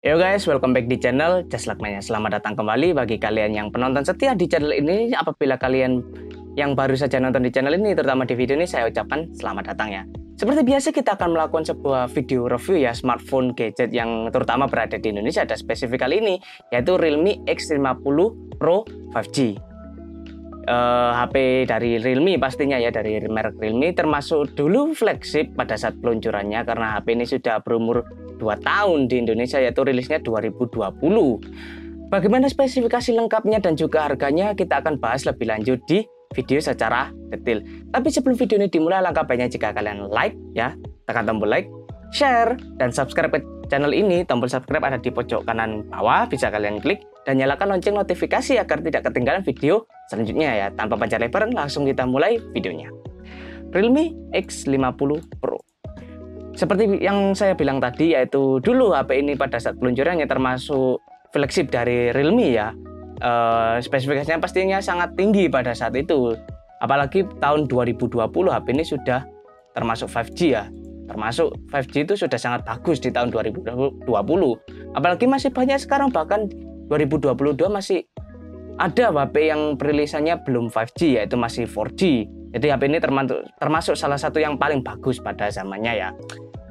Yo guys, welcome back di channel Just Like Mania. Selamat datang kembali bagi kalian yang penonton setia di channel ini. Apabila kalian yang baru saja nonton di channel ini, terutama di video ini, saya ucapkan selamat datang ya. Seperti biasa kita akan melakukan sebuah video review ya smartphone gadget yang terutama berada di Indonesia. Ada spesifik kali ini, yaitu Realme X50 Pro 5G. HP dari Realme pastinya ya, dari merek Realme, termasuk dulu flagship pada saat peluncurannya karena HP ini sudah berumur 2 tahun di Indonesia, yaitu rilisnya 2020. Bagaimana spesifikasi lengkapnya dan juga harganya kita akan bahas lebih lanjut di video secara detail. Tapi sebelum video ini dimulai, alangkah baiknya jika kalian like ya, tekan tombol like, share, dan subscribe ke channel ini. Tombol subscribe ada di pojok kanan bawah, bisa kalian klik dan nyalakan lonceng notifikasi agar tidak ketinggalan video selanjutnya ya. Tanpa panjang lebar, langsung kita mulai videonya. Realme X50 Pro. Seperti yang saya bilang tadi, yaitu dulu HP ini pada saat peluncurannya termasuk flagship dari Realme ya. Spesifikasinya pastinya sangat tinggi pada saat itu. Apalagi tahun 2020 HP ini sudah termasuk 5G ya. Termasuk 5G itu sudah sangat bagus di tahun 2020. Apalagi masih banyak sekarang, bahkan 2022 masih ada HP yang perilisannya belum 5G, yaitu masih 4G. Jadi HP ini termasuk salah satu yang paling bagus pada zamannya ya.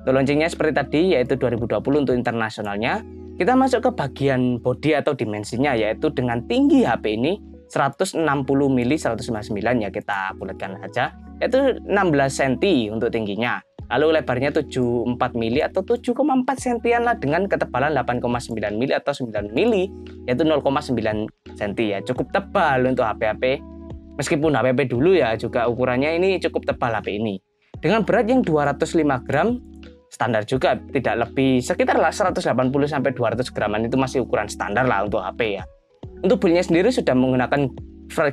Untuk launchingnya seperti tadi, yaitu 2020 untuk internasionalnya. Kita masuk ke bagian body atau dimensinya, yaitu dengan tinggi HP ini 160 mm 199 ya, kita bulatkan saja, yaitu 16 cm untuk tingginya. Lalu lebarnya 74 mm atau 7,4 cm lah, dengan ketebalan 8,9 mm atau 9 mm, yaitu 0,9 cm ya. Cukup tebal untuk HP-HP. Meskipun HP dulu ya juga ukurannya ini cukup tebal HP ini. Dengan berat yang 205 gram, standar juga, tidak lebih, sekitar lah 180-200 graman, itu masih ukuran standar lah untuk HP ya. Untuk build-nya sendiri sudah menggunakan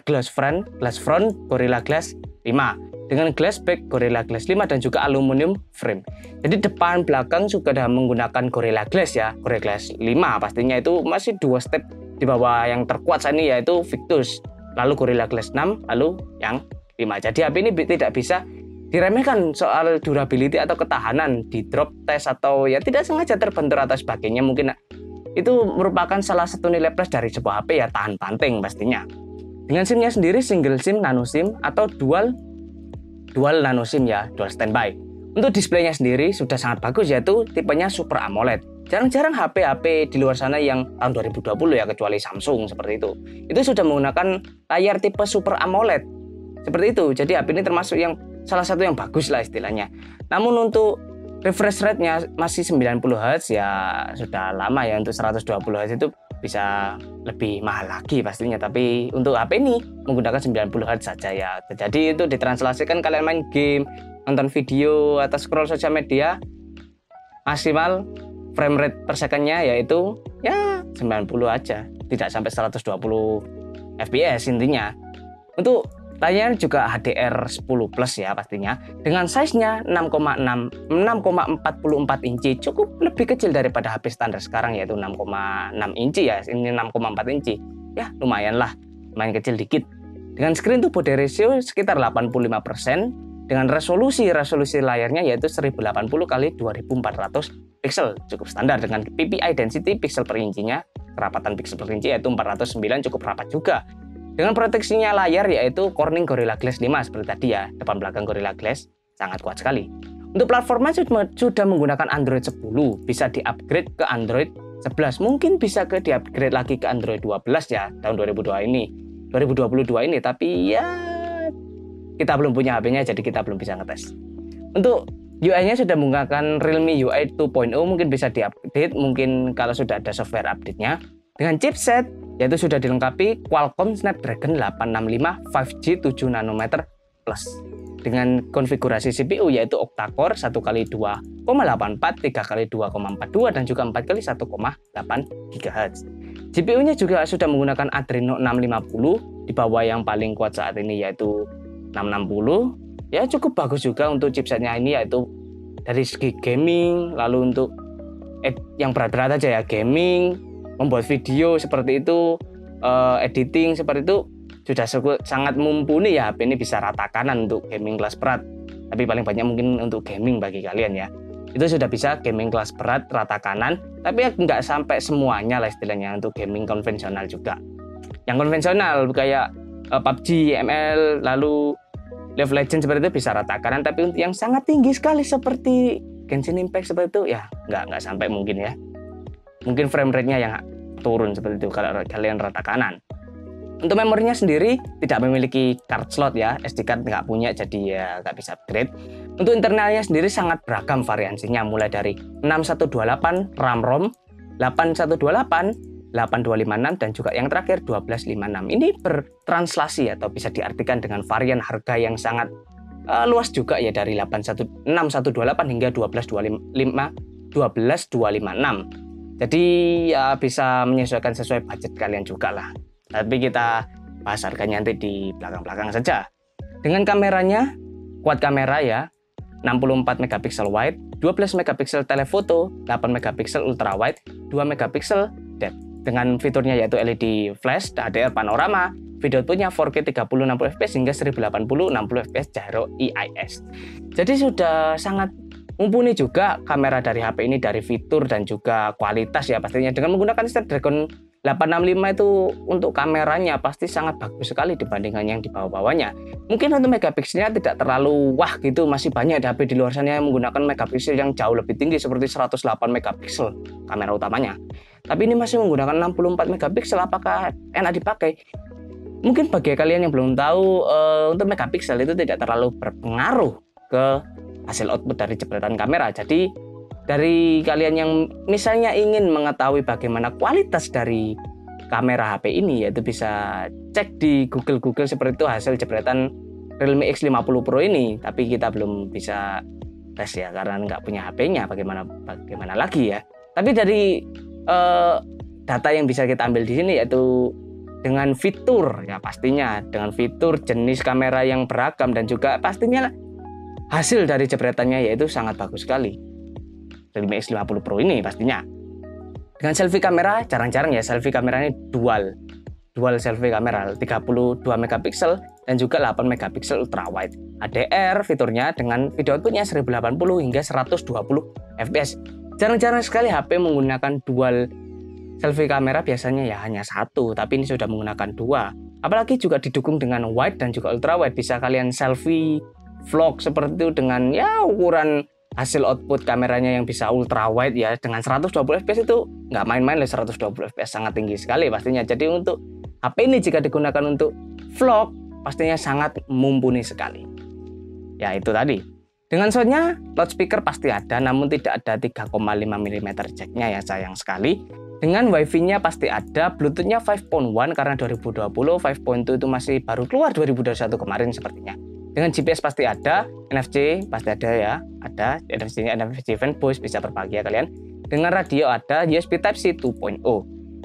glass front Gorilla Glass 5 dengan glass back Gorilla Glass 5 dan juga aluminium frame. Jadi depan belakang juga sudah menggunakan Gorilla Glass ya, Gorilla Glass 5 pastinya. Itu masih 2 step di bawah yang terkuat saat ini, yaitu Victus, lalu Gorilla Glass 6, lalu yang 5. Jadi HP ini tidak bisa diremehkan soal durability atau ketahanan di drop test atau ya tidak sengaja terbentur atau sebagainya. Mungkin itu merupakan salah satu nilai plus dari sebuah HP ya, tahan banting pastinya. Dengan SIM-nya sendiri single SIM, nano SIM, atau dual nano SIM ya, dual standby. Untuk displaynya sendiri sudah sangat bagus, yaitu tipenya Super AMOLED. Jarang-jarang HP-HP di luar sana yang tahun 2020 ya, kecuali Samsung seperti itu sudah menggunakan layar tipe Super AMOLED seperti itu. Jadi HP ini termasuk yang salah satu yang bagus lah istilahnya. Namun untuk refresh rate-nya masih 90 Hz ya, sudah lama ya. Untuk 120 Hz itu bisa lebih mahal lagi pastinya. Tapi untuk HP ini menggunakan 90 Hz saja ya. Jadi itu ditranslasikan kalian main game, nonton video, atau scroll sosial media, maksimal frame rate per secondnya yaitu ya 90 aja, tidak sampai 120 fps intinya. Untuk layar juga HDR10 Plus ya pastinya, dengan size-nya 6,44 inci, cukup lebih kecil daripada HP standar sekarang, yaitu 6,6 inci ya, ini 6,4 inci. Ya lumayan lah, lumayan kecil dikit. Dengan screen to body ratio sekitar 85%, dengan resolusi layarnya yaitu 1080 x 2400 pixel, cukup standar. Dengan PPI density pixel per incinya, kerapatan pixel per inci yaitu 409, cukup rapat juga. Dengan proteksinya layar yaitu Corning Gorilla Glass 5 seperti tadi ya, depan belakang Gorilla Glass sangat kuat sekali. Untuk platformnya sudah menggunakan Android 10, bisa di-upgrade ke Android 11, mungkin bisa di-upgrade lagi ke Android 12 ya tahun 2022 ini, tapi ya kita belum punya HP-nya, jadi kita belum bisa ngetes. Untuk UI-nya sudah menggunakan Realme UI 2.0, mungkin bisa di-update mungkin kalau sudah ada software update-nya. Dengan chipset yaitu sudah dilengkapi Qualcomm Snapdragon 865 5G 7 nanometer plus. Dengan konfigurasi CPU yaitu octa-core 1x2,84, 3x2,42 dan juga 4x1,8 GHz. GPU-nya juga sudah menggunakan Adreno 650, di bawah yang paling kuat saat ini yaitu 660. Ya cukup bagus juga untuk chipsetnya ini, yaitu dari segi gaming, lalu untuk yang berat-berat aja ya, gaming, membuat video seperti itu, editing seperti itu sudah sangat mumpuni ya. HP ini bisa rata kanan untuk gaming kelas berat, tapi paling banyak mungkin untuk gaming bagi kalian ya. itu sudah bisa gaming kelas berat rata kanan, tapi ya nggak sampai semuanya lah istilahnya untuk gaming konvensional juga. Yang konvensional kayak PUBG, ML, lalu League of Legends seperti itu bisa rata kanan, tapi untuk yang sangat tinggi sekali seperti Genshin Impact seperti itu ya nggak sampai mungkin ya. Mungkin frame rate-nya yang turun seperti itu kalau kalian rata kanan. Untuk memorinya sendiri tidak memiliki card slot ya, SD card nggak punya jadi ya nggak bisa upgrade. Untuk internalnya sendiri sangat beragam variansinya, mulai dari 6128 RAM ROM, 8128, 8256 dan juga yang terakhir 1256. Ini bertranslasi atau bisa diartikan dengan varian harga yang sangat luas juga ya, dari 6128 hingga 12256. Jadi ya bisa menyesuaikan sesuai budget kalian juga lah. Tapi kita bahas harganya nanti di belakang-belakang saja. Dengan kameranya, kuad kamera ya, 64 megapiksel wide, 12 megapiksel telefoto, 8 megapiksel ultra wide, 2 megapiksel depth. Dengan fiturnya yaitu LED flash, HDR panorama, video outputnya 4K 30 60 fps hingga 1080 60 fps gyro EIS. Jadi sudah sangat mumpuni juga kamera dari HP ini dari fitur dan juga kualitas ya pastinya. Dengan menggunakan Snapdragon 865 itu untuk kameranya pasti sangat bagus sekali dibandingkan yang di bawah-bawahnya. Mungkin untuk megapikselnya tidak terlalu wah gitu, masih banyak di HP di luar sana yang menggunakan megapiksel yang jauh lebih tinggi seperti 108 megapiksel kamera utamanya. Tapi ini masih menggunakan 64 megapiksel, apakah enak dipakai? Mungkin bagi kalian yang belum tahu, untuk megapiksel itu tidak terlalu berpengaruh ke hasil output dari jepretan kamera. Jadi dari kalian yang misalnya ingin mengetahui bagaimana kualitas dari kamera HP ini, yaitu bisa cek di Google seperti itu hasil jepretan Realme X50 Pro ini. Tapi kita belum bisa tes ya karena nggak punya HP-nya, bagaimana lagi ya. Tapi dari data yang bisa kita ambil di sini yaitu dengan fitur ya, pastinya dengan fitur jenis kamera yang beragam dan juga pastinya hasil dari jepretannya yaitu sangat bagus sekali. Realme X50 Pro ini pastinya. Dengan selfie kamera, jarang-jarang ya selfie kamera ini dual selfie kamera, 32 megapiksel dan juga 8 megapiksel ultra wide. HDR fiturnya dengan video outputnya 1080 hingga 120 fps. Jarang-jarang sekali HP menggunakan dual selfie kamera, biasanya ya hanya satu, tapi ini sudah menggunakan dua. Apalagi juga didukung dengan wide dan juga ultra wide, bisa kalian selfie vlog seperti itu dengan ya ukuran hasil output kameranya yang bisa ultra wide ya, dengan 120 fps itu nggak main-main lah. 120 fps sangat tinggi sekali pastinya. Jadi untuk HP ini jika digunakan untuk vlog pastinya sangat mumpuni sekali. Ya itu tadi. Dengan soundnya, loudspeaker pasti ada, namun tidak ada 3,5 mm jacknya ya, sayang sekali. Dengan wifi-nya pasti ada, bluetooth-nya 5.1 karena 2020, 5.2 itu masih baru keluar 2021 kemarin sepertinya. Dengan GPS pasti ada, NFC pasti ada ya, ada NFC-nya, NFC fanboys bisa berbahagia kalian. Dengan radio ada, USB Type-C 2.0.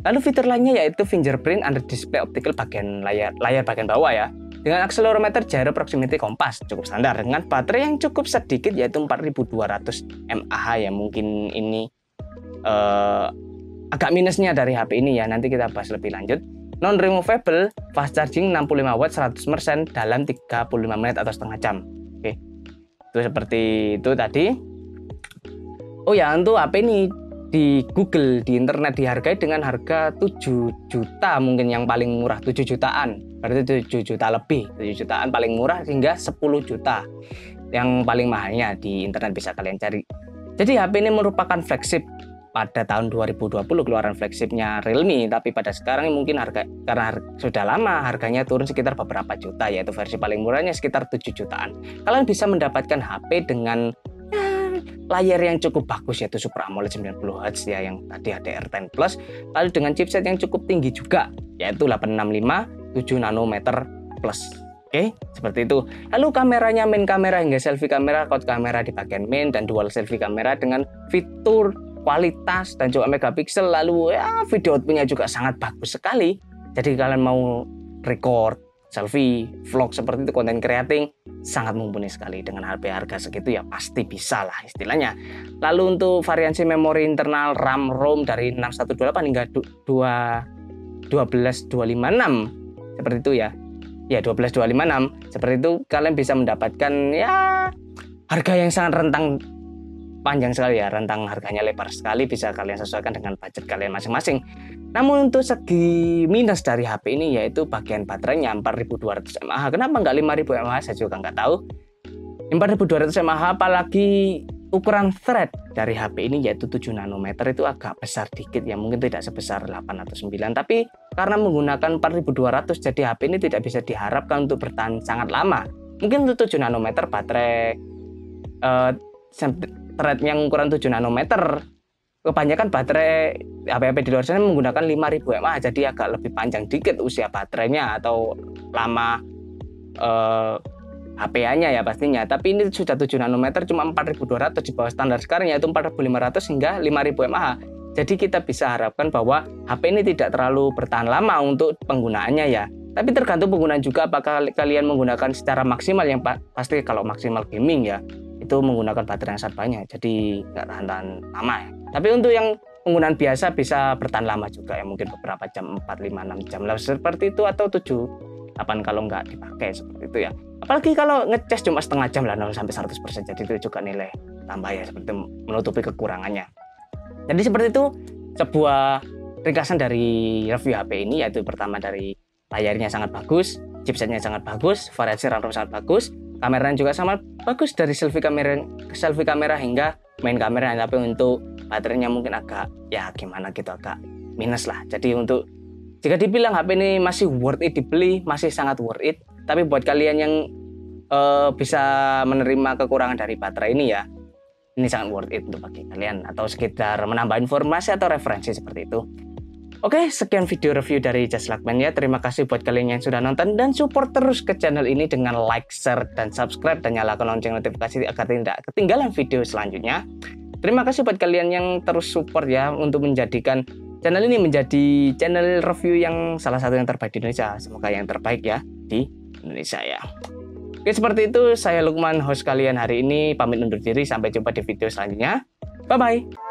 Lalu fitur lainnya yaitu fingerprint under display optical bagian layar bagian bawah ya. Dengan akselerometer gyro proximity kompas cukup standar. Dengan baterai yang cukup sedikit yaitu 4200 mAh ya, mungkin ini agak minusnya dari HP ini ya, nanti kita bahas lebih lanjut. Non-removable, fast charging 65 watt 100% dalam 35 menit atau setengah jam. Oke, itu seperti itu tadi. Oh ya, untuk HP ini di Google, di internet dihargai dengan harga 7 juta mungkin yang paling murah, 7 jutaan. Berarti 7 juta lebih, 7 jutaan paling murah hingga 10 juta. Yang paling mahalnya di internet bisa kalian cari. Jadi HP ini merupakan flagship. Pada tahun 2020 keluaran flagshipnya Realme, tapi pada sekarang mungkin karena sudah lama harganya turun sekitar beberapa juta, yaitu versi paling murahnya sekitar 7 jutaan. Kalian bisa mendapatkan HP dengan layar yang cukup bagus yaitu Super AMOLED 90Hz ya, yang tadi HDR10+, lalu dengan chipset yang cukup tinggi juga yaitu 865 7 nanometer plus. Oke, seperti itu. Lalu kameranya, main kamera hingga selfie kamera, quad kamera di bagian main dan dual selfie kamera dengan fitur kualitas dan juga megapiksel, lalu ya video outputnya juga sangat bagus sekali. Jadi kalian mau record, selfie, vlog seperti itu, konten creating, sangat mumpuni sekali. Dengan harga segitu ya pasti bisa lah istilahnya. Lalu untuk variasi memori internal RAM ROM dari 6128 hingga 12256 seperti itu ya. Ya 12256 seperti itu, kalian bisa mendapatkan ya harga yang sangat rentang panjang sekali ya, rentang harganya lebar sekali, bisa kalian sesuaikan dengan budget kalian masing-masing. Namun untuk segi minus dari HP ini yaitu bagian baterainya 4200 mAh. Kenapa nggak 5000 mAh? Saya juga nggak tahu. 4200 mAh apalagi ukuran thread dari HP ini yaitu 7 nanometer itu agak besar dikit ya, mungkin tidak sebesar 8 atau 9, tapi karena menggunakan 4200 jadi HP ini tidak bisa diharapkan untuk bertahan sangat lama. Mungkin untuk 7 nanometer baterai thread yang ukuran 7 nanometer, kebanyakan baterai HP-HP di luar sana menggunakan 5000 mAh, jadi agak lebih panjang dikit usia baterainya atau lama HP-nya ya pastinya. Tapi ini sudah 7 nanometer cuma 4200 di bawah standar sekarang yaitu 4500 hingga 5000 mAh. Jadi kita bisa harapkan bahwa HP ini tidak terlalu bertahan lama untuk penggunaannya ya. Tapi tergantung penggunaan juga, apakah kalian menggunakan secara maksimal, yang pasti kalau maksimal gaming ya itu menggunakan baterai yang sangat banyak, jadi nggak tahan lama ya. Tapi untuk yang penggunaan biasa bisa bertahan lama juga ya, mungkin beberapa jam, 4, 5, 6 jam lah seperti itu, atau 7, 8 kalau nggak dipakai seperti itu ya. Apalagi kalau ngecas cuma setengah jam lah, 0 sampai 100%, jadi itu juga nilai tambah ya, seperti menutupi kekurangannya. Jadi seperti itu sebuah ringkasan dari review HP ini, yaitu pertama dari layarnya sangat bagus, chipsetnya sangat bagus, variasi RAM sangat bagus, kameranya juga sangat bagus dari selfie kamera hingga main kamera. Tapi untuk baterainya mungkin agak ya gimana gitu, agak minus lah. Jadi untuk jika dibilang HP ini masih worth it dibeli, masih sangat worth it. Tapi buat kalian yang bisa menerima kekurangan dari baterai ini ya, ini sangat worth it untuk bagi kalian, atau sekedar menambah informasi atau referensi seperti itu. Oke, sekian video review dari Just Luckman ya. Terima kasih buat kalian yang sudah nonton dan support terus ke channel ini dengan like, share, dan subscribe, dan nyalakan lonceng notifikasi agar tidak ketinggalan video selanjutnya. Terima kasih buat kalian yang terus support ya untuk menjadikan channel ini menjadi channel review yang salah satu yang terbaik di Indonesia. Semoga yang terbaik ya di Indonesia ya. Oke, seperti itu saya Lukman, host kalian hari ini, pamit undur diri. Sampai jumpa di video selanjutnya. Bye bye.